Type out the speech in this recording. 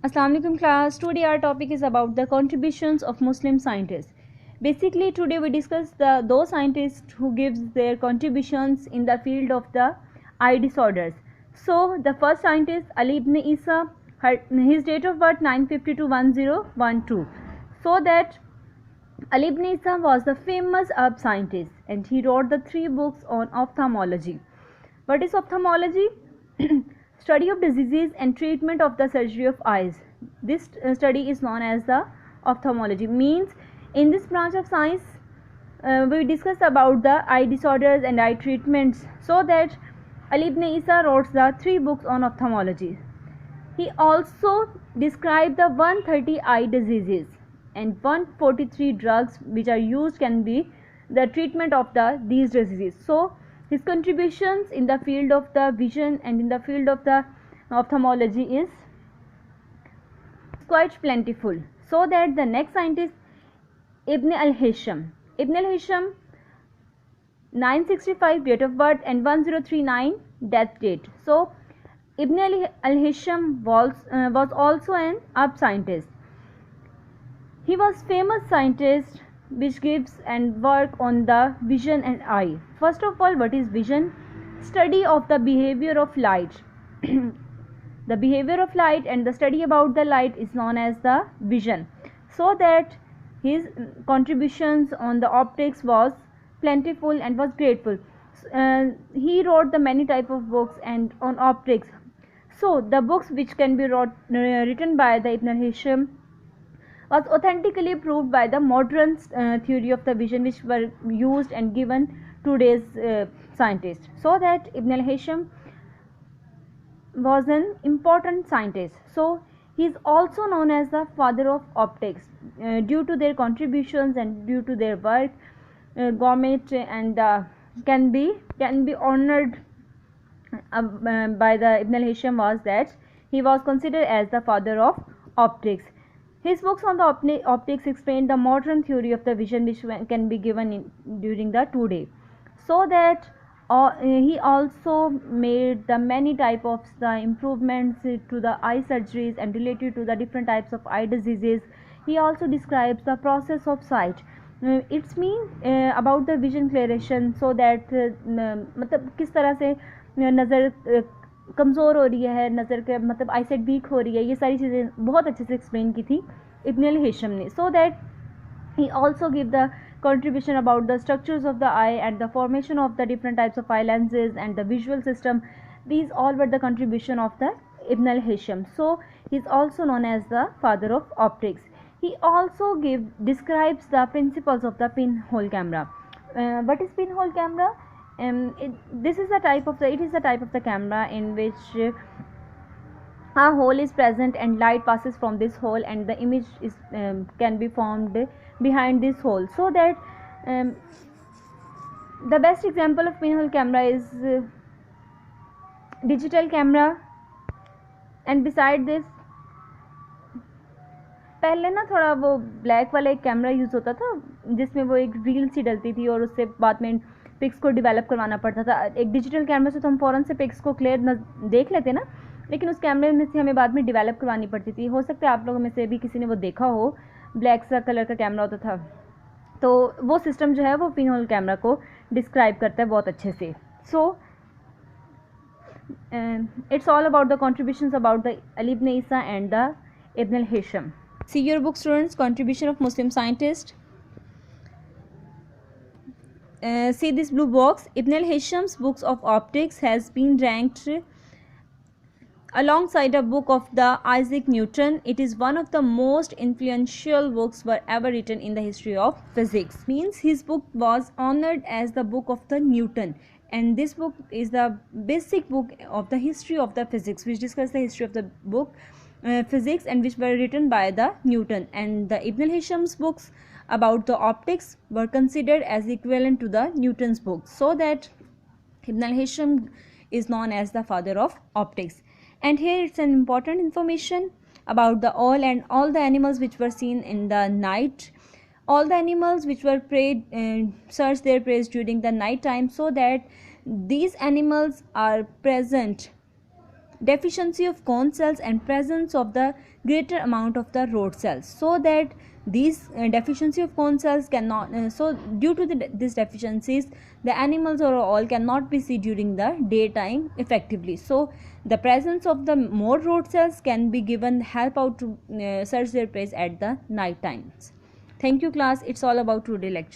Assalamu alaikum class. Today our topic is about the contributions of Muslim scientists. Basically today we discuss those scientists who gives their contributions in the field of the eye disorders. So the first scientist Ali ibn Isa, his date of birth 952-1012. So that Ali ibn Isa was the famous Arab scientist and he wrote the 3 books on ophthalmology. What is ophthalmology? Study of diseases and treatment of the surgery of eyes. This study is known as the ophthalmology. Means in this branch of science we discuss about the eye disorders and eye treatments. So that Ali ibn Isa wrote the 3 books on ophthalmology. He also described the 130 eye diseases and 143 drugs which are used can be the treatment of these diseases. So his contributions in the field of the vision and in the field of the ophthalmology is quite plentiful. So that the next scientist Ibn al-Hisham. Ibn al-Hisham 965 date of birth and 1039 death date. So Ibn al-Hisham was also an Arab scientist. He was famous scientist which gives and work on the vision and eye. First of all, what is vision? Study of the behavior of light. The behavior of light and the study about the light is known as the vision. So that his contributions on the optics was plentiful and was grateful. He wrote the many type of books and on optics. So the books which can be written by the Ibn al-Hisham was authentically proved by the modern theory of the vision which were used and given today's scientists. So that Ibn al-Hisham was an important scientist. So he is also known as the father of optics due to their contributions and due to their work. Government and can be honored by the Ibn al-Hisham was that he was considered as the father of optics. His books on the optics explain the modern theory of the vision which can be given during the today. So that he also made the many type of the improvements to the eye surgeries and related to the different types of eye diseases. He also describes the process of sight. It's mean about the vision claration. So that मतलब किस तरह से नज़र कमज़ोर हो रही है, नज़र के मतलब आई साइट वीक हो रही है, ये सारी चीज़ें बहुत अच्छे से एक्सप्लेन की थी इब्न अल-हिशम ने. So that he also give the contribution about the structures of the eye and the formation of the different types of eye lenses and the visual system. These all were the contribution of the Ibn al-Hisham. So he is also known as the father of optics. He also describes the principles of the pinhole camera. What is pinhole camera? It is the type of the camera in which a hole is present and light passes from this hole and the image is can be formed behind this hole. So that the best example of pinhole camera is digital camera. And beside this पहले ना थोड़ा वो black वाला एक camera use होता था जिसमें वो एक रील सी डलती थी और उससे बाद में पिक्स को डेवलप करवाना पड़ता था. एक डिजिटल कैमरा से तो हम फ़ौरन से पिक्स को क्लियर देख लेते ना, लेकिन उस कैमरे में से हमें बाद में डेवलप करवानी पड़ती थी. हो सकता है आप लोगों में से भी किसी ने वो देखा हो, ब्लैक सा कलर का कैमरा होता था. तो वो सिस्टम जो है वो पिनहोल कैमरा को डिस्क्राइब करता है बहुत अच्छे से. सो it's all about the contributions about the Ali ibn Isa and the Ibn al-Hisham. See your book, students. Contribution of Muslim scientists. See this blue box. Ibn al-Hisham's books of optics has been ranked alongside a book of the Isaac Newton. It is one of the most influential books were ever written in the history of physics. Means his book was honored as the book of the Newton, and this book is the basic book of the history of the physics which discuss the history of the book physics and which were written by the Newton. And the Ibn al-Hisham's books about the optics were considered as equivalent to the Newton's book. So that Ibn al-Hisham is known as the father of optics. And here it's an important information about the all the animals which were seen in the night. All the animals which were preyed search their prey during the night time. So that these animals are present deficiency of cone cells and presence of the greater amount of the rod cells, so that these deficiency of cone cells cannot so due to these deficiencies, the animals or all cannot be seen during the daytime effectively. So the presence of the more rod cells can be given help out to search their prey at the night times. Thank you class, it's all about today lecture.